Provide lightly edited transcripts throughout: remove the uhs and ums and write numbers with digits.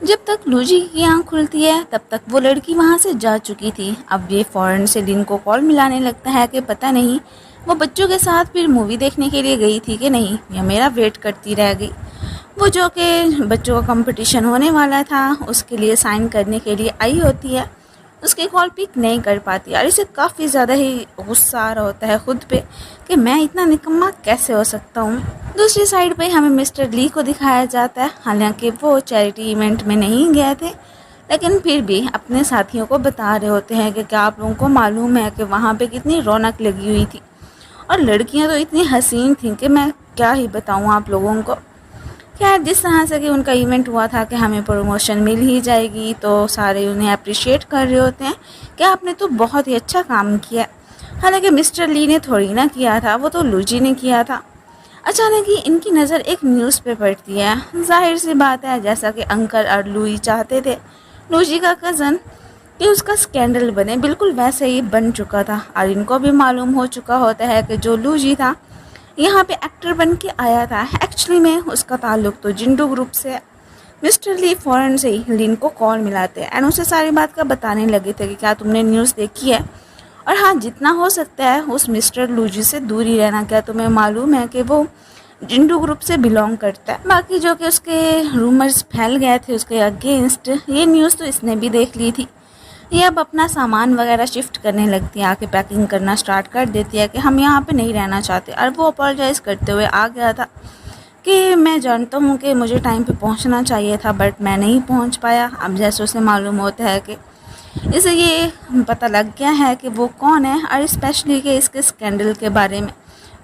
जब तक लूजी की आँख खुलती है तब तक वो लड़की वहाँ से जा चुकी थी। अब ये फ़ौरन से लिन को कॉल मिलाने लगता है कि पता नहीं वो बच्चों के साथ फिर मूवी देखने के लिए गई थी कि नहीं, या मेरा वेट करती रह गई। वो जो कि बच्चों का कंपटीशन होने वाला था उसके लिए साइन करने के लिए आई होती है, उसकी कॉल पिक नहीं कर पाती और इसे काफ़ी ज़्यादा ही गुस्सा आ रहा होता है खुद पे कि मैं इतना निकम्मा कैसे हो सकता हूँ। दूसरी साइड पे हमें मिस्टर ली को दिखाया जाता है। हालांकि वो चैरिटी इवेंट में नहीं गए थे, लेकिन फिर भी अपने साथियों को बता रहे होते हैं कि क्या आप लोगों को मालूम है कि वहाँ पे कितनी रौनक लगी हुई थी और लड़कियाँ तो इतनी हसीन थीं कि मैं क्या ही बताऊँ आप लोगों को। खैर, जिस तरह से कि उनका इवेंट हुआ था कि हमें प्रमोशन मिल ही जाएगी, तो सारे उन्हें अप्रिशिएट कर रहे होते हैं कि आपने तो बहुत ही अच्छा काम किया। हालांकि मिस्टर ली ने थोड़ी ना किया था, वो तो लूजी ने किया था। अचानक ही इनकी नज़र एक न्यूज़ पे पड़ती है। जाहिर सी बात है, जैसा कि अंकल और लुई चाहते थे लूजी का कज़न कि उसका स्कैंडल बने, बिल्कुल वैसे ही बन चुका था। और इनको भी मालूम हो चुका होता है कि जो लूजी था यहाँ पे एक्टर बन के आया था, एक्चुअली में उसका ताल्लुक तो जिंडू ग्रुप से है। मिस्टर ली फ़ौरन से ही लिन को कॉल मिलाते हैं एंड उसे सारी बात का बताने लगे थे कि क्या तुमने न्यूज़ देखी है, और हाँ, जितना हो सकता है उस मिस्टर लूजी से दूर ही रहना। क्या तुम्हें मालूम है कि वो जिंडू ग्रुप से बिलोंग करता है। बाकी जो कि उसके रूमर्स फैल गए थे उसके अगेंस्ट, ये न्यूज़ तो इसने भी देख ली थी। ये अब अपना सामान वगैरह शिफ्ट करने लगती है, आके पैकिंग करना स्टार्ट कर देती है कि हम यहाँ पे नहीं रहना चाहते। और वो अपोलोजाइज़ करते हुए आ गया था कि मैं जानता हूँ कि मुझे टाइम पे पहुँचना चाहिए था बट मैं नहीं पहुँच पाया। अब जैसे उसे मालूम होता है कि इसे ये पता लग गया है कि वो कौन है, और स्पेशली कि इसके स्कैंडल के बारे में,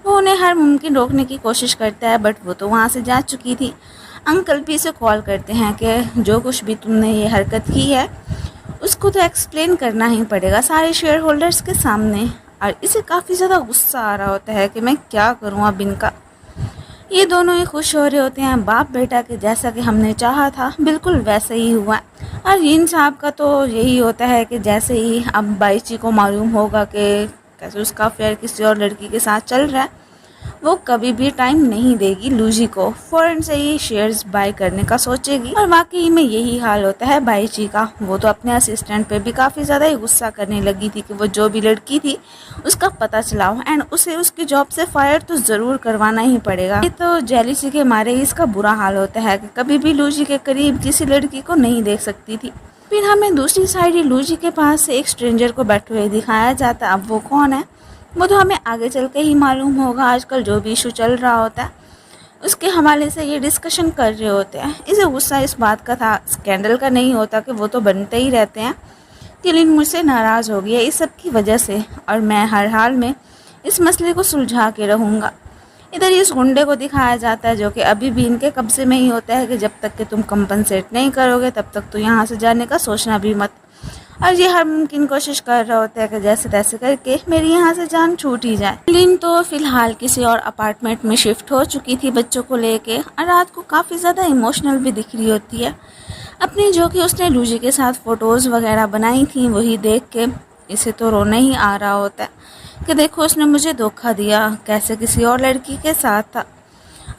वो उन्हें हर मुमकिन रोकने की कोशिश करता है बट वो तो वहाँ से जा चुकी थी। अंकल भी इसे कॉल करते हैं कि जो कुछ भी तुमने ये हरकत की है उसको तो एक्सप्लेन करना ही पड़ेगा सारे शेयर होल्डर्स के सामने। और इसे काफ़ी ज़्यादा गुस्सा आ रहा होता है कि मैं क्या करूँ अब इनका। ये दोनों ही खुश हो रहे होते हैं बाप बेटा के, जैसा कि हमने चाहा था बिल्कुल वैसे ही हुआ। और इन साहब का तो यही होता है कि जैसे ही अब बाईची को मालूम होगा कि कैसे उसका अफेयर किसी और लड़की के साथ चल रहा है, वो कभी भी टाइम नहीं देगी लूजी को, फ़ौरन से ही शेयर्स बाय करने का सोचेगी। और वाकई में यही हाल होता है बाईची का। वो तो अपने असिस्टेंट पे भी काफ़ी ज़्यादा ही गुस्सा करने लगी थी कि वो जो भी लड़की थी उसका पता चलाओ एंड उसे उसकी जॉब से फायर तो ज़रूर करवाना ही पड़ेगा। ये तो जेलिसी के मारे ही इसका बुरा हाल होता है कि कभी भी लूजी के करीब किसी लड़की को नहीं देख सकती थी। फिर हमें दूसरी साइड ही लूजी के पास से एक स्ट्रेंजर को बैठे हुए दिखाया जाता है। अब वो कौन है वो तो हमें आगे चल के ही मालूम होगा। आजकल जो भी इशू चल रहा होता है उसके हवाले से ये डिस्कशन कर रहे होते हैं। इसे गुस्सा इस बात का था, स्कैंडल का नहीं होता कि वो तो बनते ही रहते हैं कि लिन मुझसे नाराज़ हो गई है इस सब की वजह से, और मैं हर हाल में इस मसले को सुलझा के रहूँगा। इधर इस गुंडे को दिखाया जाता है जो कि अभी भी इनके कब्जे में ही होता है कि जब तक कि तुम कंपनसेट नहीं करोगे तब तक तो यहाँ से जाने का सोचना भी मत। और ये हर मुमकिन कोशिश कर रहा होता है कि जैसे तैसे करके मेरी यहाँ से जान छूट ही जाए। लिन तो फिलहाल किसी और अपार्टमेंट में शिफ्ट हो चुकी थी बच्चों को लेके, और रात को काफ़ी ज़्यादा इमोशनल भी दिख रही होती है। अपनी जो कि उसने लूजी के साथ फ़ोटोज़ वगैरह बनाई थी वही देख के इसे तो रोना ही आ रहा होता है कि देखो उसने मुझे धोखा दिया, कैसे किसी और लड़की के साथ था।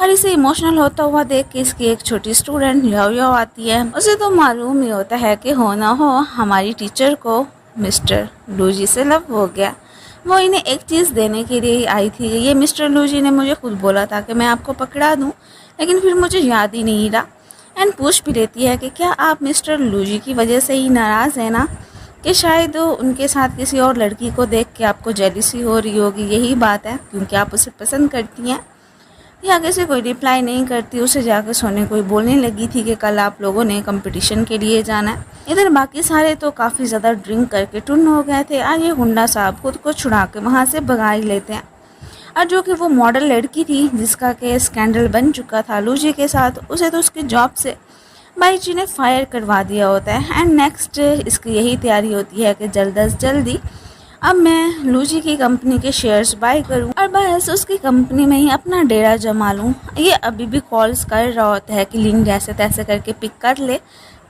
और इसे इमोशनल होता हुआ देख के इसकी एक छोटी स्टूडेंट यो आती है। उसे तो मालूम ही होता है कि हो ना हो हमारी टीचर को मिस्टर लूजी से लव हो गया। वो इन्हें एक चीज़ देने के लिए आई थी। ये मिस्टर लूजी ने मुझे खुद बोला था कि मैं आपको पकड़ा दूं, लेकिन फिर मुझे याद ही नहीं रहा। एंड पूछ भी लेती है कि क्या आप मिस्टर लूजी की वजह से ही नाराज़ है ना, कि शायद उनके साथ किसी और लड़की को देख के आपको जेलिसी हो रही होगी, यही बात है क्योंकि आप उसे पसंद करती हैं। ये आगे से कोई रिप्लाई नहीं करती। उसे जाकर सोने कोई बोलने लगी थी कि कल आप लोगों ने कंपटीशन के लिए जाना है। इधर बाकी सारे तो काफ़ी ज़्यादा ड्रिंक करके टुन हो गए थे। आज ये गुंडा साहब खुद को छुड़ा के वहाँ से भगा ही लेते हैं। और जो कि वो मॉडल लड़की थी जिसका के स्कैंडल बन चुका था लूजी के साथ, उसे तो उसकी जॉब से बाईची ने फायर करवा दिया होता है। एंड नेक्स्ट इसकी यही तैयारी होती है कि जल्द अज जल्दी अब मैं लूजी की कंपनी के शेयर्स बाय करूं और बस उसकी कंपनी में ही अपना डेरा जमा लूं। ये अभी भी कॉल्स कर रहा होता है कि लिन जैसे तैसे करके पिक कर ले,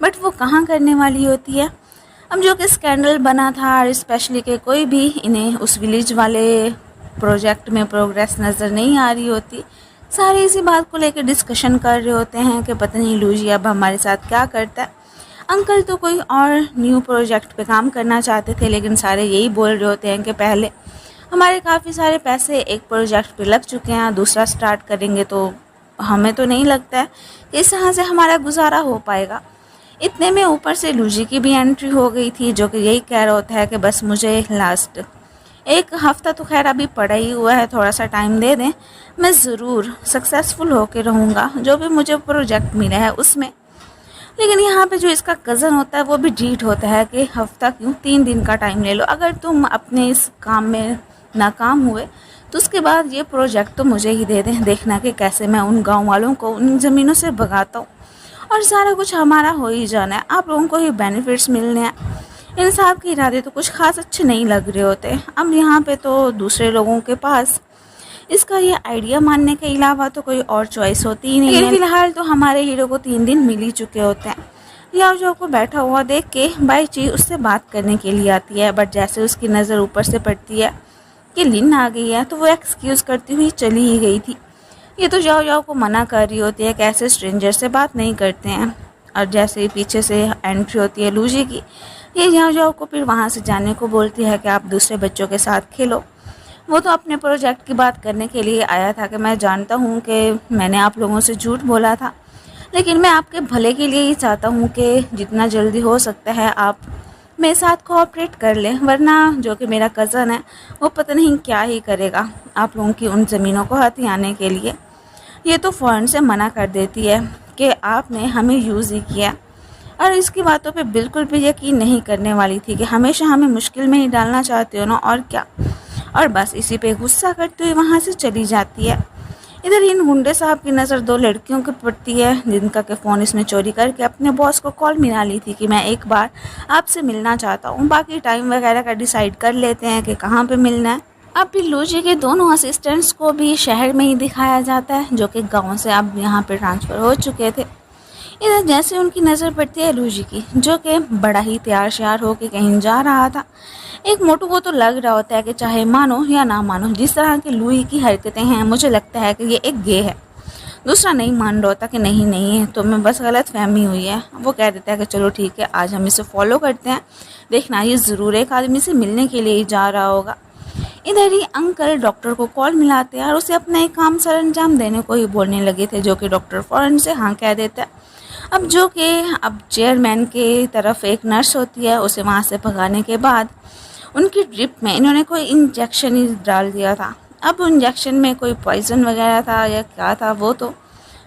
बट वो कहाँ करने वाली होती है। अब जो कि स्कैंडल बना था और स्पेशली कि कोई भी इन्हें उस विलेज वाले प्रोजेक्ट में प्रोग्रेस नज़र नहीं आ रही होती सारे इसी बात को लेकर डिस्कशन कर रहे होते हैं कि पता नहीं लूजी अब हमारे साथ क्या करता है। अंकल तो कोई और न्यू प्रोजेक्ट पे काम करना चाहते थे, लेकिन सारे यही बोल रहे होते हैं कि पहले हमारे काफ़ी सारे पैसे एक प्रोजेक्ट पे लग चुके हैं, दूसरा स्टार्ट करेंगे तो हमें तो नहीं लगता है कि इस तरह से हमारा गुजारा हो पाएगा। इतने में ऊपर से लूजी की भी एंट्री हो गई थी, जो कि यही कह रहा होता है कि बस मुझे लास्ट एक हफ़्ता तो खैर अभी पड़ा ही हुआ है, थोड़ा सा टाइम दे दें, मैं ज़रूर सक्सेसफुल होकर रहूँगा जो भी मुझे प्रोजेक्ट मिला है उसमें। लेकिन यहाँ पे जो इसका कज़न होता है वो भी डीट होता है कि हफ़्ता क्यों, 3 दिन का टाइम ले लो, अगर तुम अपने इस काम में नाकाम हुए तो उसके बाद ये प्रोजेक्ट तो मुझे ही दे दें, देखना कि कैसे मैं उन गाँव वालों को उन ज़मीनों से भगाता हूँ और सारा कुछ हमारा हो ही जाना है, आप लोगों को ही बेनिफिट्स मिलने हैं। इन साहब के इरादे तो कुछ खास अच्छे नहीं लग रहे होते। अब यहाँ पे तो दूसरे लोगों के पास इसका ये आइडिया मानने के अलावा तो कोई और चॉइस होती ही नहीं है। फिलहाल तो हमारे हीरो को 3 दिन मिल ही चुके होते हैं। याओ जो को बैठा हुआ देख के बाई ची उससे बात करने के लिए आती है, बट जैसे उसकी नज़र ऊपर से पड़ती है कि लिन आ गई है तो वो एक्सक्यूज़ करती हुई चली ही गई थी। ये तो जाओ जाओ को मना कर रही होती है कि ऐसे स्ट्रेंजर से बात नहीं करते हैं। और जैसे ही पीछे से एंट्री होती है लूजी की, ये जाओ जाओ को फिर वहाँ से जाने को बोलती है कि आप दूसरे बच्चों के साथ खेलो। वो तो अपने प्रोजेक्ट की बात करने के लिए आया था कि मैं जानता हूँ कि मैंने आप लोगों से झूठ बोला था, लेकिन मैं आपके भले के लिए ही चाहता हूँ कि जितना जल्दी हो सकता है आप मेरे साथ कोऑपरेट कर लें, वरना जो कि मेरा कज़न है वो पता नहीं क्या ही करेगा आप लोगों की उन ज़मीनों को हथियाने के लिए। ये तो फ़ौरन से मना कर देती है कि आपने हमें यूज़ ही किया, और इसकी बातों पे बिल्कुल भी यकीन नहीं करने वाली थी कि हमेशा हमें मुश्किल में ही डालना चाहते हो ना, और क्या। और बस इसी पे गुस्सा करते हुए वहाँ से चली जाती है। इधर इन गुंडे साहब की नज़र 2 लड़कियों की पड़ती है जिनका के फ़ोन इसने चोरी करके अपने बॉस को कॉल मिला ली थी कि मैं एक बार आपसे मिलना चाहता हूँ, बाकी टाइम वगैरह का डिसाइड कर लेते हैं कि कहाँ पे मिलना है। अब भी लूजी के दोनों असिस्टेंट्स को भी शहर में ही दिखाया जाता है, जो कि गाँव से अब यहाँ पर ट्रांसफ़र हो चुके थे। इधर जैसे उनकी नज़र पड़ती है लूजी की, जो कि बड़ा ही तैयार श्यार होकर कहीं जा रहा था। एक मोटू को तो लग रहा होता है कि चाहे मानो या ना मानो, जिस तरह की लूई की हरकतें हैं मुझे लगता है कि ये एक गे है। दूसरा नहीं मान रहा होता कि नहीं नहीं है, तो मैं बस गलत फहमी हुई है। वो कह देता है कि चलो ठीक है, आज हम इसे फॉलो करते हैं, देखना ये ज़रूर एक आदमी से मिलने के लिए ही जा रहा होगा। इधर ही अंकल डॉक्टर को कॉल मिलाते हैं और उसे अपना एक काम सर अंजाम देने को ही बोलने लगे थे, जो कि डॉक्टर फ़ौरन से हाँ कह देता है। अब जो कि अब चेयरमैन के तरफ एक नर्स होती है, उसे वहाँ से भगाने के बाद उनकी ड्रिप में इन्होंने कोई इंजेक्शन ही डाल दिया था। अब इंजेक्शन में कोई पॉइजन वगैरह था या क्या था वो तो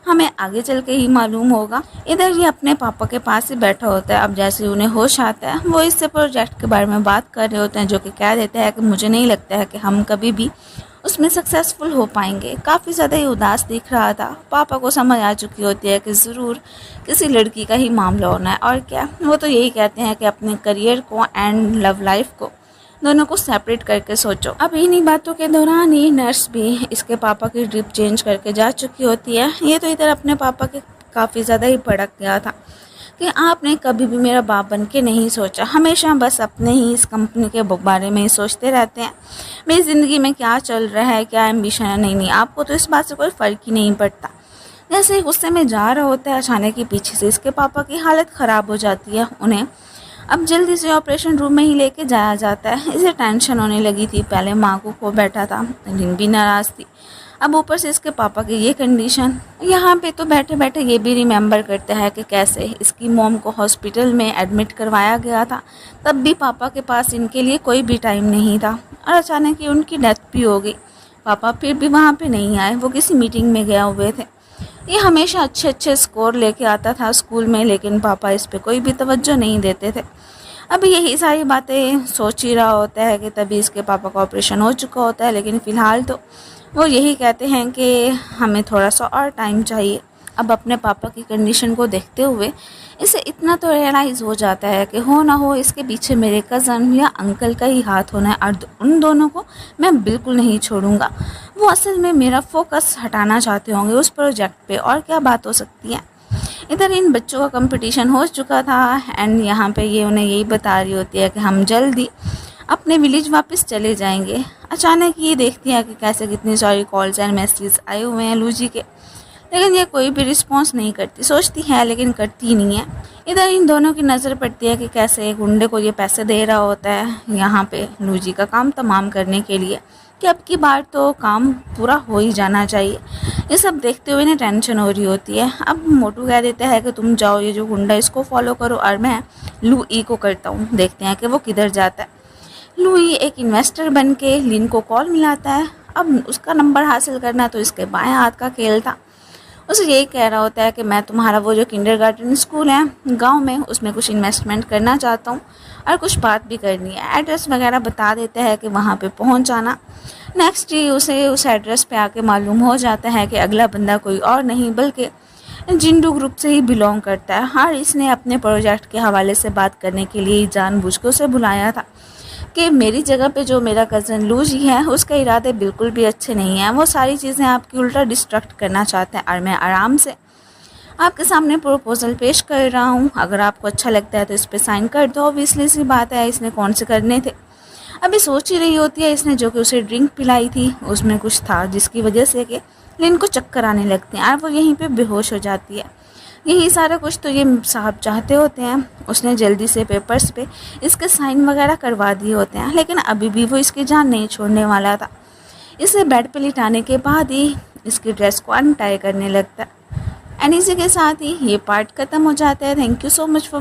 हमें आगे चल के ही मालूम होगा। इधर ये अपने पापा के पास ही बैठा होता है। अब जैसे उन्हें होश आता है वो इससे प्रोजेक्ट के बारे में बात कर रहे होते हैं, जो कि कह देते हैं कि मुझे नहीं लगता है कि हम कभी भी उसमें सक्सेसफुल हो पाएंगे। काफ़ी ज़्यादा ही उदास दिख रहा था। पापा को समझ आ चुकी होती है कि ज़रूर किसी लड़की का ही मामला होना है, और क्या। वो तो यही कहते हैं कि अपने करियर को एंड लव लाइफ को दोनों को सेपरेट करके सोचो। अब इन्हीं बातों के दौरान ही नर्स भी इसके पापा की ड्रिप चेंज करके जा चुकी होती है। ये तो इधर अपने पापा के काफ़ी ज़्यादा ही भड़क गया था कि आपने कभी भी मेरा बाप बन के नहीं सोचा, हमेशा बस अपने ही इस कंपनी के बारे में ही सोचते रहते हैं। मेरी ज़िंदगी में क्या चल रहा है, क्या एम्बिशन है, नहीं आपको तो इस बात से कोई फ़र्क ही नहीं पड़ता। जैसे गुस्से में जा रहा होता है, अचानक ही पीछे से इसके पापा की हालत ख़राब हो जाती है। उन्हें अब जल्दी से ऑपरेशन रूम में ही लेके जाया जाता है। इसे टेंशन होने लगी थी, पहले माँ को खो बैठा था, रिन भी नाराज़ थी, अब ऊपर से इसके पापा की ये कंडीशन। यहाँ पे तो बैठे बैठे ये भी रिमेंबर करता है कि कैसे इसकी मॉम को हॉस्पिटल में एडमिट करवाया गया था, तब भी पापा के पास इनके लिए कोई भी टाइम नहीं था, और अचानक ही उनकी डेथ भी हो गई। पापा फिर भी वहाँ पे नहीं आए, वो किसी मीटिंग में गए हुए थे। ये हमेशा अच्छे अच्छे स्कोर लेके आता था स्कूल में, लेकिन पापा इस पे कोई भी तवज्जो नहीं देते थे। अब यही सारी बातें सोच ही रहा होता है कि तभी इसके पापा का ऑपरेशन हो चुका होता है, लेकिन फ़िलहाल तो वो यही कहते हैं कि हमें थोड़ा सा और टाइम चाहिए। अब अपने पापा की कंडीशन को देखते हुए इसे इतना तो रियलाइज़ हो जाता है कि हो ना हो इसके पीछे मेरे कज़न या अंकल का ही हाथ होना है, और उन दोनों को मैं बिल्कुल नहीं छोड़ूंगा। वो असल में मेरा फोकस हटाना चाहते होंगे उस प्रोजेक्ट पे, और क्या बात हो सकती है। इधर इन बच्चों का कंपटीशन हो चुका था, एंड यहाँ पे ये उन्हें यही बता रही होती है कि हम जल्दी अपने विलेज वापस चले जाएंगे। अचानक ये देखती है कि कैसे कितनी सारी कॉल्स एंड मैसेज आए हुए हैं लू जी के, लेकिन ये कोई भी रिस्पॉन्स नहीं करती। सोचती है लेकिन करती ही नहीं है। इधर इन दोनों की नज़र पड़ती है कि कैसे एक गुंडे को ये पैसे दे रहा होता है यहाँ पे लू जी का काम तमाम करने के लिए, कि अब की बार तो काम पूरा हो ही जाना चाहिए। ये सब देखते हुए ना टेंशन हो रही होती है। अब मोटू कह देता है कि तुम जाओ, ये जो गुंडा इसको फॉलो करो और मैं लू ई को करता हूँ, देखते हैं कि वो किधर जाता है। लुई एक इन्वेस्टर बन के लिन को कॉल मिलाता है। अब उसका नंबर हासिल करना तो इसके बाएं हाथ का खेल था। उसे यही कह रहा होता है कि मैं तुम्हारा वो जो किंडरगार्टन स्कूल है गांव में, उसमें कुछ इन्वेस्टमेंट करना चाहता हूँ और कुछ बात भी करनी है। एड्रेस वगैरह बता देता है कि वहाँ पे पहुँच जाना। नेक्स्ट डे उसे उस एड्रेस पे आके मालूम हो जाता है कि अगला बंदा कोई और नहीं बल्कि जिंडू ग्रुप से ही बिलोंग करता है। हाँ, इसने अपने प्रोजेक्ट के हवाले से बात करने के लिए जानबूझ के उसे बुलाया था कि मेरी जगह पे जो मेरा कज़न लू जी है उसके इरादे बिल्कुल भी अच्छे नहीं हैं। वो सारी चीज़ें आपकी उल्टा डिस्ट्रैक्ट करना चाहते हैं और मैं आराम से आपके सामने प्रपोजल पेश कर रहा हूँ। अगर आपको अच्छा लगता है तो इस पर साइन कर दो। ऑब्वियसली सी बात है, इसने कौन से करने थे। अभी सोच ही रही होती है इसने जो कि उसे ड्रिंक पिलाई थी उसमें कुछ था जिसकी वजह से कि लिन को चक्कर आने लगते हैं और वो यहीं पे बेहोश हो जाती है। यही सारा कुछ तो ये साहब चाहते होते हैं। उसने जल्दी से पेपर्स पे इसके साइन वगैरह करवा दिए होते हैं, लेकिन अभी भी वो इसकी जान नहीं छोड़ने वाला था। इसे बेड पे लिटाने के बाद ही इसकी ड्रेस को अनटाई करने लगता है। एंड इसी के साथ ही ये पार्ट ख़त्म हो जाता है। Thank you so much for